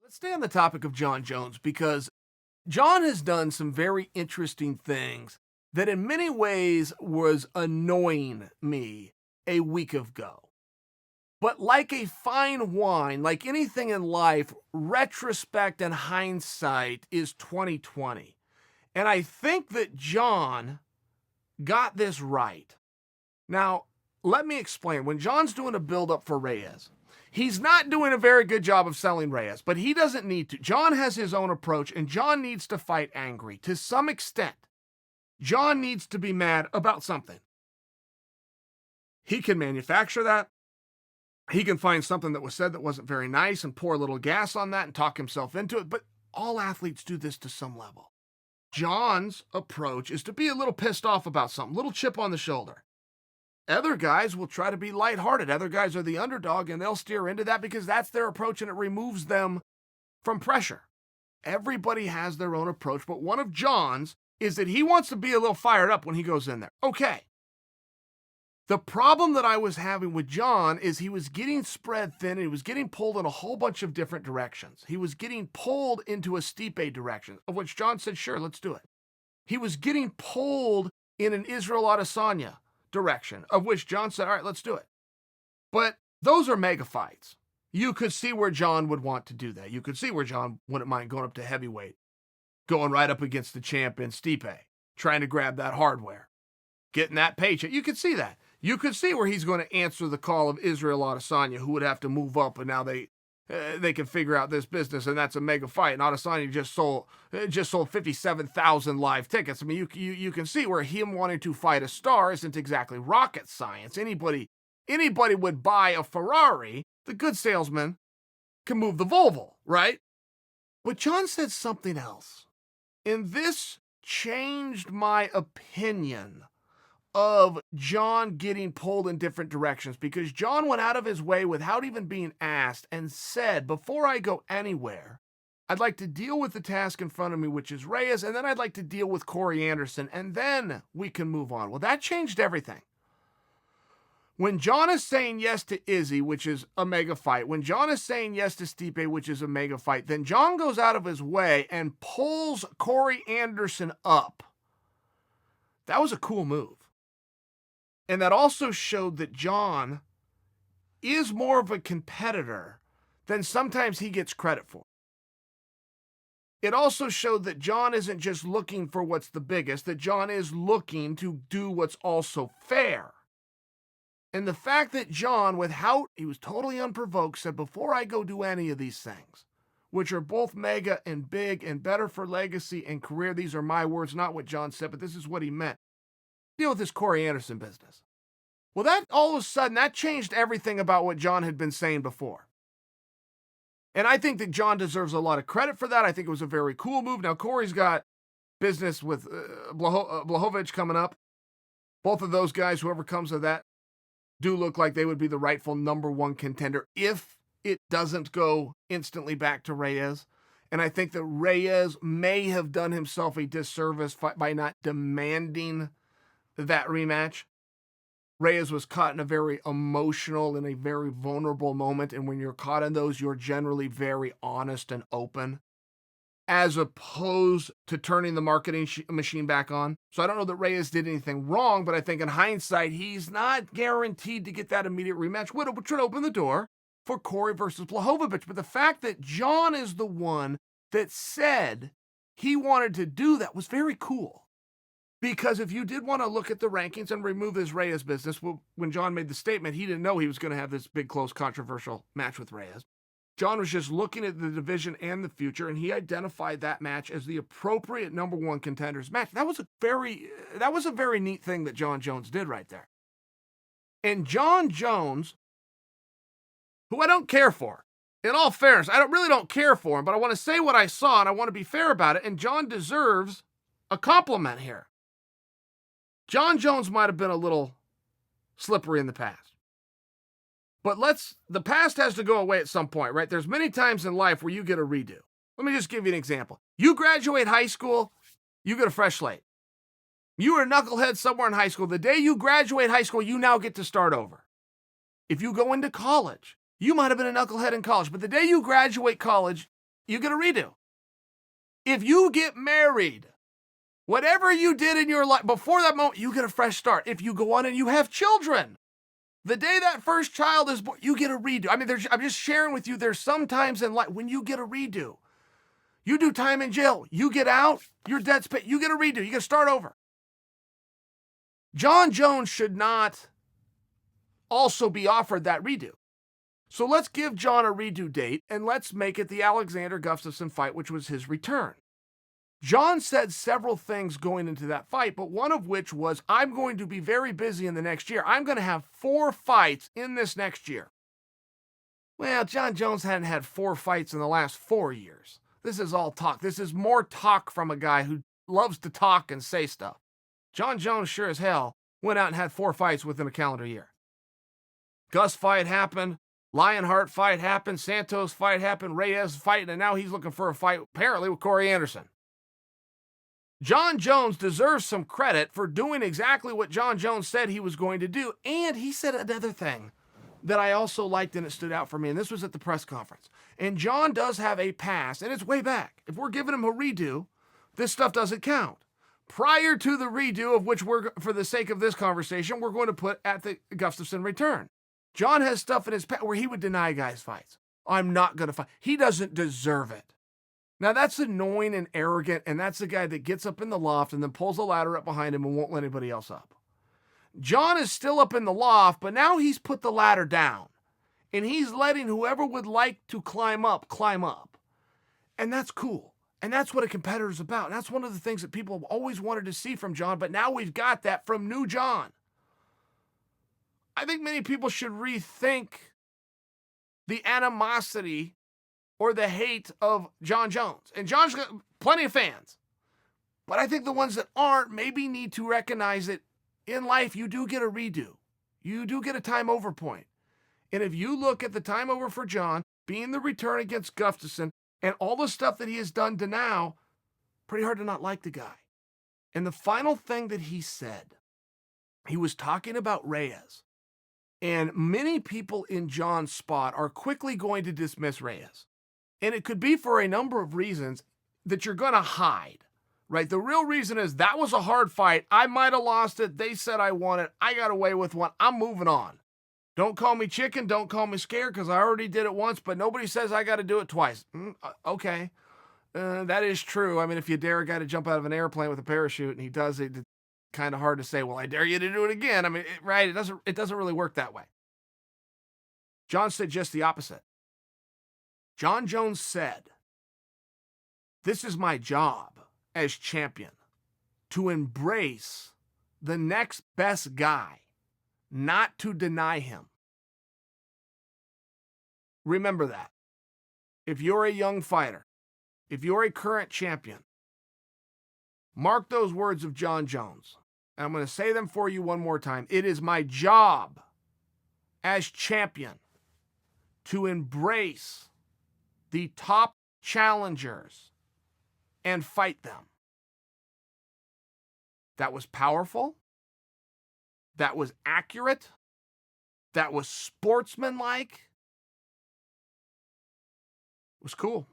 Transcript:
Let's stay on the topic of Jon Jones because Jon has done some very interesting things that in many ways was annoying me a week ago. But like a fine wine, like anything in life, retrospect and hindsight is 2020. And I think that Jon got this right. Now, let me explain. When Jon's doing a build-up for Reyes, he's not doing a very good job of selling Reyes, but he doesn't need to. Jon has his own approach, and Jon needs to fight angry. To some extent, Jon needs to be mad about something. He can manufacture that. He can find something that was said that wasn't very nice and pour a little gas on that and talk himself into it, but all athletes do this to some level. Jon's approach is to be a little pissed off about something, a little chip on the shoulder. Other guys will try to be lighthearted. Other guys are the underdog, and they'll steer into that because that's their approach, and it removes them from pressure. Everybody has their own approach, but one of Jon's is that he wants to be a little fired up when he goes in there. Okay. The problem that I was having with Jon is he was getting spread thin, and he was getting pulled in a whole bunch of different directions. He was getting pulled into a Stipe direction, of which Jon said, sure, let's do it. He was getting pulled in an Israel Adesanya direction, of which Jon said, all right, let's do it. But those are mega fights. You could see where Jon would want to do that. You could see where Jon wouldn't mind going up to heavyweight, going right up against the champion Stipe, trying to grab that hardware, getting that paycheck. You could see that. You could see where he's going to answer the call of Israel Adesanya, who would have to move up, and now they can figure out this business, and that's a mega fight. And Adesanya just sold 57,000 live tickets. I mean, you can see where him wanting to fight a star isn't exactly rocket science. Anybody would buy a Ferrari. The good salesman can move the Volvo, right? But Jon said something else, and this changed my opinion of Jon getting pulled in different directions, because Jon went out of his way without even being asked and said, before I go anywhere, I'd like to deal with the task in front of me, which is Reyes, and then I'd like to deal with Corey Anderson, and then we can move on. Well, that changed everything. When Jon is saying yes to Izzy, which is a mega fight, when Jon is saying yes to Stipe, which is a mega fight, then Jon goes out of his way and pulls Corey Anderson up. That was a cool move. And that also showed that Jon is more of a competitor than sometimes he gets credit for. It also showed that Jon isn't just looking for what's the biggest, that Jon is looking to do what's also fair. And the fact that Jon, he was totally unprovoked, said, before I go do any of these things, which are both mega and big and better for legacy and career, these are my words, not what Jon said, but this is what he meant. Deal with this Corey Anderson business. Well, that all of a sudden, that changed everything about what Jon had been saying before. And I think that Jon deserves a lot of credit for that. I think it was a very cool move. Now, Corey's got business with Blachowicz coming up. Both of those guys, whoever comes of that, do look like they would be the rightful number one contender if it doesn't go instantly back to Reyes. And I think that Reyes may have done himself a disservice by not demanding that rematch. Reyes was caught in a very emotional and a very vulnerable moment, and when you're caught in those, you're generally very honest and open, as opposed to turning the marketing machine back on. So I don't know that Reyes did anything wrong, but I think in hindsight, he's not guaranteed to get that immediate rematch, which would open the door for Corey versus Blachowicz. But the fact that Jon is the one that said he wanted to do that was very cool. Because if you did want to look at the rankings and remove his Reyes business, when Jon made the statement, he didn't know he was going to have this big, close, controversial match with Reyes. Jon was just looking at the division and the future, and he identified that match as the appropriate number one contenders match. That was a very neat thing that Jon Jones did right there. And Jon Jones, who I don't care for, in all fairness, I really don't care for him, but I want to say what I saw, and I want to be fair about it, and Jon deserves a compliment here. Jon Jones might have been a little slippery in the past. But the past has to go away at some point, right? There's many times in life where you get a redo. Let me just give you an example. You graduate high school, you get a fresh slate. You were a knucklehead somewhere in high school. The day you graduate high school, you now get to start over. If you go into college, you might have been a knucklehead in college, but the day you graduate college, you get a redo. If you get married, whatever you did in your life before that moment, you get a fresh start. If you go on and you have children, the day that first child is born, you get a redo. I mean, I'm just sharing with you, there's some times in life when you get a redo. You do time in jail, you get out, your debt's paid, you get a redo, you get to start over. Jon Jones should not also be offered that redo. So let's give Jon a redo date, and let's make it the Alexander Gustafsson fight, which was his return. Jon said several things going into that fight, but one of which was, I'm going to be very busy in the next year. I'm going to have 4 fights in this next year. Well, Jon Jones hadn't had 4 fights in the last 4 years. This is all talk. This is more talk from a guy who loves to talk and say stuff. Jon Jones sure as hell went out and had 4 fights within a calendar year. Gus fight happened. Lionheart fight happened. Santos fight happened. Reyes fight, and now he's looking for a fight apparently with Corey Anderson. Jon Jones deserves some credit for doing exactly what Jon Jones said he was going to do. And he said another thing that I also liked and it stood out for me, and this was at the press conference. And Jon does have a past, and it's way back. If we're giving him a redo, this stuff doesn't count. Prior to the redo, of which we're, for the sake of this conversation, we're going to put at the Gustafsson return. Jon has stuff in his past where he would deny guys fights. I'm not going to fight. He doesn't deserve it. Now, that's annoying and arrogant, and that's the guy that gets up in the loft and then pulls the ladder up behind him and won't let anybody else up. Jon is still up in the loft, but now he's put the ladder down, and he's letting whoever would like to climb up. And that's cool, and that's what a competitor's about. And that's one of the things that people have always wanted to see from Jon, but now we've got that from new Jon. I think many people should rethink the animosity or the hate of Jon Jones. And Jon's got plenty of fans. But I think the ones that aren't maybe need to recognize that in life you do get a redo. You do get a time over point. And if you look at the time over for Jon, being the return against Gustafsson, and all the stuff that he has done to now, pretty hard to not like the guy. And the final thing that he said, he was talking about Reyes. And many people in Jon's spot are quickly going to dismiss Reyes. And it could be for a number of reasons that you're going to hide, right? The real reason is that was a hard fight. I might have lost it. They said I won it. I got away with one. I'm moving on. Don't call me chicken. Don't call me scared because I already did it once, but nobody says I got to do it twice. Okay. That is true. I mean, if you dare a guy to jump out of an airplane with a parachute and he does it, it's kind of hard to say, well, I dare you to do it again. I mean, right? It doesn't really work that way. Jon said just the opposite. Jon Jones said, this is my job as champion, to embrace the next best guy, not to deny him. Remember that. If you're a young fighter, if you're a current champion, mark those words of Jon Jones. And I'm going to say them for you one more time. It is my job as champion to embrace the top challengers and fight them. That was powerful. That was accurate. That was sportsmanlike. It was cool.